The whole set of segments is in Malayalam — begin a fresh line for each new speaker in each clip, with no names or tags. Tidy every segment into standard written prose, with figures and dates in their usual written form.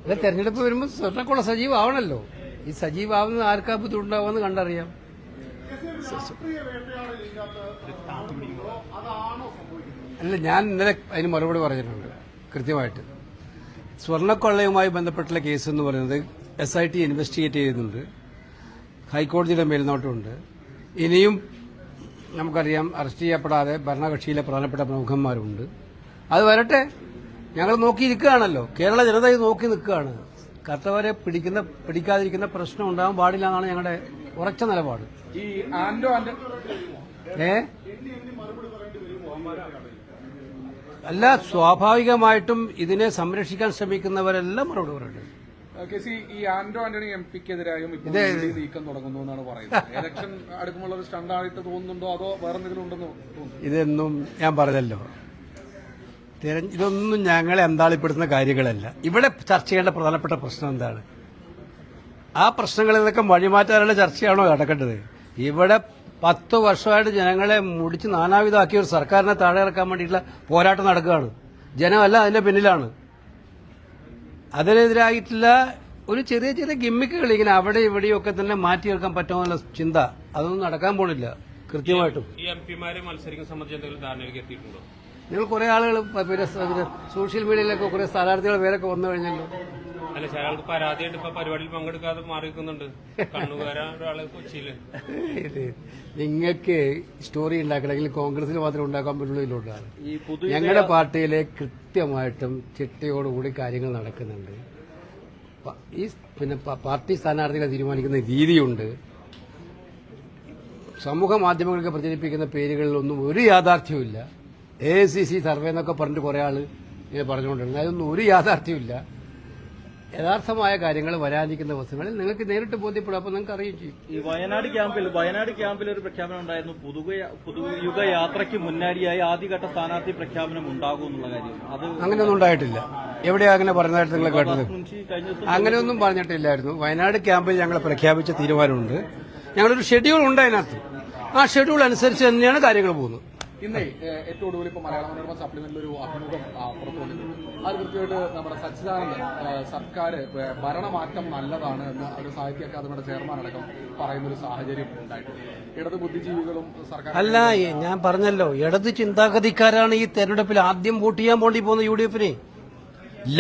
അല്ല, തെരഞ്ഞെടുപ്പ് വരുമ്പോൾ സ്വർണ്ണക്കുള്ള സജീവമാവണല്ലോ. ഈ സജീവമാവുന്നത് ആർക്കാ ബുദ്ധിമുട്ടുണ്ടാവുമെന്ന് കണ്ടറിയാം. അല്ല, ഞാൻ ഇന്നലെ അതിന് മറുപടി പറഞ്ഞിട്ടുണ്ട് കൃത്യമായിട്ട്. സ്വർണ്ണക്കൊള്ളയുമായി ബന്ധപ്പെട്ടുള്ള കേസ് എന്ന് പറയുന്നത് SIT ഇൻവെസ്റ്റിഗേറ്റ് ചെയ്യുന്നുണ്ട്. ഹൈക്കോടതിയുടെ മേൽനോട്ടമുണ്ട്. ഇനിയും നമുക്കറിയാം അറസ്റ്റ് ചെയ്യപ്പെടാതെ ഭരണകക്ഷിയിലെ പ്രധാനപ്പെട്ട പ്രമുഖന്മാരുണ്ട്. അത് വരട്ടെ, ഞങ്ങൾ നോക്കിയിരിക്കുകയാണല്ലോ. കേരള ജനത ഇത് നോക്കി നിൽക്കുകയാണ്. കർത്തവരെ പിടിക്കാതിരിക്കുന്ന പ്രശ്നം ഉണ്ടാകാൻ പാടില്ല എന്നാണ് ഞങ്ങളുടെ ഉറച്ച നിലപാട്.
ഈ ആന്റോ
അല്ല, സ്വാഭാവികമായിട്ടും ഇതിനെ സംരക്ഷിക്കാൻ ശ്രമിക്കുന്നവരെല്ലാം മറുപടി പറയുന്നുണ്ട്.
ഈ ആന്റോ ആന്റണി MP-ക്കെതിരായും നീക്കം തുടങ്ങുന്നു എന്നാണ് പറയുന്നത്. ഇലക്ഷൻ അടുക്കുമ്പോൾ ഒരു സ്റ്റണ്ടായിട്ട് തോന്നുന്നുണ്ടോ അതോ വേറെ എന്തെങ്കിലും ഉണ്ടെന്ന് തോന്നുന്നു?
ഇതൊന്നും ഞാൻ പറഞ്ഞല്ലോ, ഇതൊന്നും ഞങ്ങളെ അന്താളിപ്പെടുത്തുന്ന കാര്യങ്ങളല്ല. ഇവിടെ ചർച്ച ചെയ്യേണ്ട പ്രധാനപ്പെട്ട പ്രശ്നം എന്താണ്? ആ പ്രശ്നങ്ങളിൽ നിന്നൊക്കെ വഴിമാറ്റാനുള്ള ചർച്ചയാണോ നടക്കേണ്ടത്? ഇവിടെ 10 വർഷമായിട്ട് ജനങ്ങളെ മുടിച്ച് നാനാവിധമാക്കിയ ഒരു സർക്കാരിനെ താഴെ ഇറക്കാൻ വേണ്ടിയിട്ടുള്ള പോരാട്ടം നടക്കുകയാണ്. ജനമല്ല അതിന്റെ പിന്നിലാണ്. അതിനെതിരായിട്ടുള്ള ഒരു ചെറിയ ചെറിയ ഗിമ്മിക്കുകൾ ഇങ്ങനെ അവിടെ ഇവിടെയൊക്കെ തന്നെ മാറ്റിയെടുക്കാൻ പറ്റുമെന്നുള്ള ചിന്ത അതൊന്നും നടക്കാൻ പോണില്ല. കൃത്യമായിട്ടും
ഈ MP-മാരെ മത്സരിക്കുന്ന സംബന്ധിച്ച് എന്തെങ്കിലും ധാരണയിലേക്ക് എത്തിയിട്ടുണ്ടോ?
നിങ്ങൾ കുറെ ആളുകൾ സോഷ്യൽ മീഡിയയിലൊക്കെ കുറെ സ്ഥാനാർത്ഥികൾ പേരൊക്കെ വന്നു കഴിഞ്ഞല്ലോ.
അല്ല, ചില ആൾക്ക് പരാതിയായിട്ട് ഇപ്പൊ പരിപാടിയിൽ പങ്കെടുക്കാതെ മാറി നിൽക്കുന്നുണ്ട്. കണ്ണുകാരാള് കൊച്ചിയില്.
നിങ്ങൾക്ക് സ്റ്റോറി ഉണ്ടാക്കണമെങ്കിൽ കോൺഗ്രസിന് മാത്രമേ ഉണ്ടാക്കാൻ പറ്റുള്ളൂ. ഞങ്ങളുടെ പാർട്ടിയിലെ കൃത്യമായിട്ടും ചിട്ടയോടുകൂടി കാര്യങ്ങൾ നടക്കുന്നുണ്ട്. ഈ പാർട്ടി സ്ഥാനാർത്ഥികളെ തീരുമാനിക്കുന്ന രീതിയുണ്ട്. സമൂഹ മാധ്യമങ്ങൾക്ക് പ്രചരിപ്പിക്കുന്ന പേരുകളിലൊന്നും ഒരു യാഥാർത്ഥ്യവുമില്ല. AICC സർവേ എന്നൊക്കെ പറഞ്ഞിട്ട് കുറെ ആള് ഇങ്ങനെ പറഞ്ഞുകൊണ്ടിരുന്നത് അതൊന്നും ഒരു യാഥാർത്ഥ്യമില്ല. യഥാർത്ഥമായ കാര്യങ്ങൾ വരാനിരിക്കുന്ന ദിവസങ്ങളിൽ നിങ്ങൾക്ക് നേരിട്ട് ബോധ്യപ്പെടും. അപ്പൊ നിങ്ങൾക്ക് അറിയും ചെയ്യും.
ഈ വയനാട് ക്യാമ്പിൽ ഒരു പ്രഖ്യാപനം ഉണ്ടായിരുന്നു. പുതുയുഗ യാത്രയ്ക്ക് മുന്നോടിയായി ആദ്യഘട്ട സ്ഥാനാർത്ഥി പ്രഖ്യാപനം ഉണ്ടാകും എന്നുള്ള കാര്യം. അത്
അങ്ങനെയൊന്നും ഉണ്ടായിട്ടില്ല. എവിടെയാ അങ്ങനെ പറഞ്ഞതായിട്ട് നിങ്ങൾ കേട്ടത്? അങ്ങനെയൊന്നും പറഞ്ഞിട്ടില്ലായിരുന്നു. വയനാട് ക്യാമ്പിൽ ഞങ്ങൾ പ്രഖ്യാപിച്ച തീരുമാനമുണ്ട്. ഞങ്ങളൊരു ഷെഡ്യൂൾ ഉണ്ട് അതിനകത്ത്. ആ ഷെഡ്യൂൾ അനുസരിച്ച് തന്നെയാണ് കാര്യങ്ങൾ പോകുന്നത്.
ഇന്നേ ഏറ്റവും കൂടുതൽ ഇപ്പോൾ മലയാള മനോരമ സപ്ലിമെന്റിൽ ഒരു അഭിമുഖം പുറത്തു വന്നിട്ടുണ്ട്. അത് കൃത്യമായിട്ട് നമ്മുടെ സച്ചിദാനന്ദൻ സർക്കാർ ഭരണമാറ്റം നല്ലതാണ് എന്ന് ഒരു സാഹിത്യ അക്കാദമിയുടെ ചെയർമാൻ അടക്കം പറയുന്നൊരു സാഹചര്യം ഉണ്ടായിട്ടുണ്ട്. ഇടത് ബുദ്ധിജീവികളും സർക്കാർ
അല്ല, ഞാൻ പറഞ്ഞല്ലോ, ഇടത് ചിന്താഗതിക്കാരാണ് ഈ തെരഞ്ഞെടുപ്പിൽ ആദ്യം വോട്ട് ചെയ്യാൻ വേണ്ടി പോകുന്ന UDF-നെ.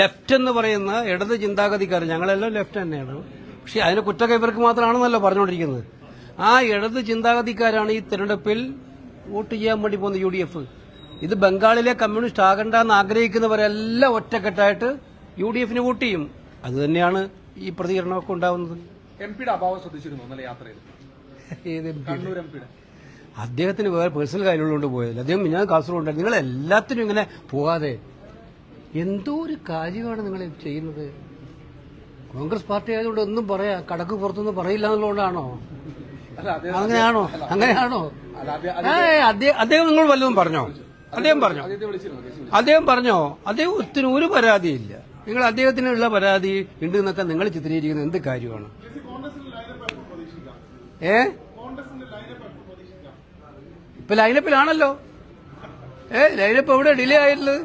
ലെഫ്റ്റ് എന്ന് പറയുന്ന ഇടത് ചിന്താഗതിക്കാർ, ഞങ്ങളെല്ലാം ലെഫ്റ്റ് തന്നെയാണ്. പക്ഷെ അതിന് കുറ്റം ഇവർക്ക് മാത്രമാണെന്നല്ലോ പറഞ്ഞുകൊണ്ടിരിക്കുന്നത്. ആ ഇടത് ചിന്താഗതിക്കാരാണ് ഈ തെരഞ്ഞെടുപ്പിൽ വോട്ട് ചെയ്യാൻ വേണ്ടി പോകുന്ന UDF. ഇത് ബംഗാളിലെ കമ്മ്യൂണിസ്റ്റ് ആകണ്ടെന്ന് ആഗ്രഹിക്കുന്നവരെല്ലാം ഒറ്റക്കെട്ടായിട്ട് UDF-ന് വോട്ട് ചെയ്യും. അത് തന്നെയാണ് ഈ പ്രതികരണമൊക്കെ ഉണ്ടാവുന്നത്.
MP-യുടെ അഭാവം ശ്രദ്ധിച്ചിരുന്നു ഇന്നലെ യാത്രയിൽ? കണ്ണൂർ MP-യുടെ
അദ്ദേഹത്തിന് വേറെ പേഴ്സണൽ കാര്യങ്ങളുകൊണ്ട് പോയതില്ല. അദ്ദേഹം ഞാൻ കാസർഗോഡ്. നിങ്ങൾ എല്ലാത്തിനും ഇങ്ങനെ പോകാതെ എന്തോ ഒരു കാര്യമാണ് നിങ്ങൾ ചെയ്യുന്നത്. കോൺഗ്രസ് പാർട്ടി ആയതുകൊണ്ട് ഒന്നും പറയാ കടക്ക് പുറത്തൊന്നും പറയില്ല എന്നുള്ളതുകൊണ്ടാണോ? അങ്ങനെയാണോ? അദ്ദേഹം നിങ്ങൾ വല്ലതും പറഞ്ഞോ? അദ്ദേഹം പറഞ്ഞോ? അദ്ദേഹത്തിന് ഒരു പരാതിയില്ല. നിങ്ങൾ അദ്ദേഹത്തിനുള്ള പരാതി ഉണ്ട് എന്നൊക്കെ നിങ്ങൾ ചിത്രീകരിക്കുന്നത് എന്ത് കാര്യമാണ്? ഇപ്പൊ ലൈനപ്പിലാണല്ലോ. ലൈനപ്പ് എവിടെ ഡിലേ ആയിട്ടുള്ളത്?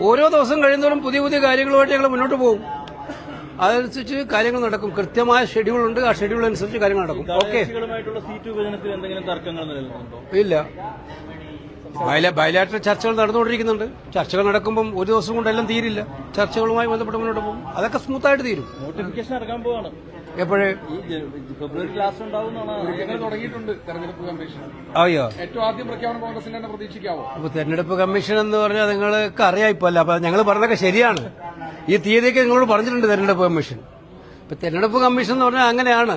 ഓരോ ദിവസം കഴിയുന്നതോറും പുതിയ പുതിയ കാര്യങ്ങളുമായിട്ട് ഞങ്ങൾ മുന്നോട്ട് പോകും. അതനുസരിച്ച് കാര്യങ്ങൾ നടക്കും. കൃത്യമായ ഷെഡ്യൂൾ ഉണ്ട്. ആ ഷെഡ്യൂൾ അനുസരിച്ച് കാര്യങ്ങൾ നടക്കും. ഓക്കെ. ഇല്ല, ബയലാറ്ററൽ ചർച്ചകൾ നടന്നുകൊണ്ടിരിക്കുന്നുണ്ട്. ചർച്ചകൾ നടക്കുമ്പോൾ ഒരു ദിവസം കൊണ്ടെല്ലാം തീരില്ല. ചർച്ചകളുമായി ബന്ധപ്പെട്ട് മുന്നോട്ട് പോകും. അതൊക്കെ സ്മൂത്തായിട്ട് തീരും.
നോട്ടിഫിക്കേഷൻ ഇറങ്ങാൻ പോവാണ്.
എപ്പോഴേ?
ഫെബ്രുവരി ക്ലാസ്
ഉണ്ടാവുന്നതാണ് തുടങ്ങിയിട്ടുണ്ട് തെരഞ്ഞെടുപ്പ് കമ്മീഷൻ.
അയ്യോ,
ഏറ്റവും ആദ്യം പ്രഖ്യാപനം കോൺഗ്രസിന്റെ തന്നെ പ്രതീക്ഷിക്കാവോ?
അപ്പൊ തെരഞ്ഞെടുപ്പ് കമ്മീഷൻ എന്ന് പറഞ്ഞാൽ നിങ്ങൾക്ക് അറിയാം ഇപ്പൊ അല്ല. അപ്പൊ ഞങ്ങൾ പറഞ്ഞതൊക്കെ ശരിയാണ്. ഈ തീയതിയൊക്കെ നിങ്ങളോട് പറഞ്ഞിട്ടുണ്ട് തെരഞ്ഞെടുപ്പ് കമ്മീഷൻ. ഇപ്പൊ തെരഞ്ഞെടുപ്പ് കമ്മീഷൻ എന്ന് പറഞ്ഞാൽ അങ്ങനെയാണ്.